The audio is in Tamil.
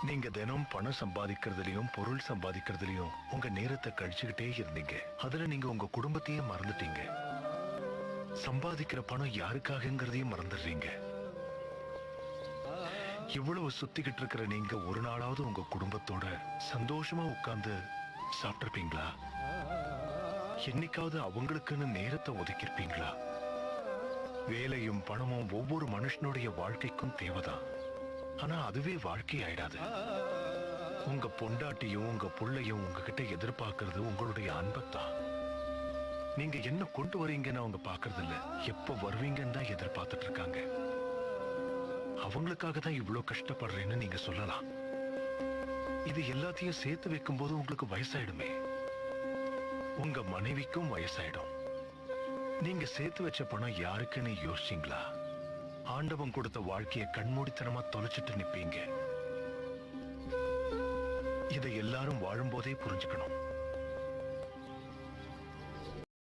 நீங்க தினம் பணம் சம்பாதிக்கிறதுலயும் பொருள் சம்பாதிக்கிறதுலயும் உங்க நேரத்தை கழிச்சுக்கிட்டே இருந்தீங்க. அதுல நீங்க உங்க குடும்பத்தையே மறந்துட்டீங்க. சம்பாதிக்கிற பணம் யாருக்காகங்கிறதையும் மறந்துடுறீங்க. இவ்வளவு சுத்திக்கிட்டு இருக்கிற நீங்க ஒரு நாளாவது உங்க குடும்பத்தோட சந்தோஷமா உட்கார்ந்து சாப்பிட்டிருப்பீங்களா? என்னைக்காவது அவங்களுக்குன்னு நேரத்தை ஒதுக்கியிருப்பீங்களா? வேலையும் பணமும் ஒவ்வொரு மனுஷனுடைய வாழ்க்கைக்கும் தேவைதான். ஆனா அதுவே வாழ்க்கை ஆயிடாது. உங்க பொண்டாட்டியும் உங்க புள்ளையும் உங்ககிட்ட எதிர்பார்க்கறது உங்களுடைய அன்பத்தான். நீங்க என்ன கொண்டு வரீங்கன்னு அவங்க பாக்குறது இல்ல, எப்ப வருவீங்கன்னு தான் எதிர்பார்த்துட்டு இருக்காங்க. அவங்களுக்காக தான் இவ்வளவு கஷ்டப்படுறேன்னு நீங்க சொல்லலாம். இது எல்லாத்தையும் சேர்த்து வைக்கும் போது உங்களுக்கு வயசாயிடுமே. உங்க மனைவிக்கும் வயசாயிடும். நீங்க சேர்த்து வச்ச பணம் யாருக்குன்னு யோசிச்சீங்களா? ஆண்டவன் கொடுத்த வாழ்க்கையை கண்மூடித்தனமா தொலைச்சிட்டு நிப்பீங்க. இதை எல்லாரும் வாழும்போதே புரிஞ்சுக்கணும்.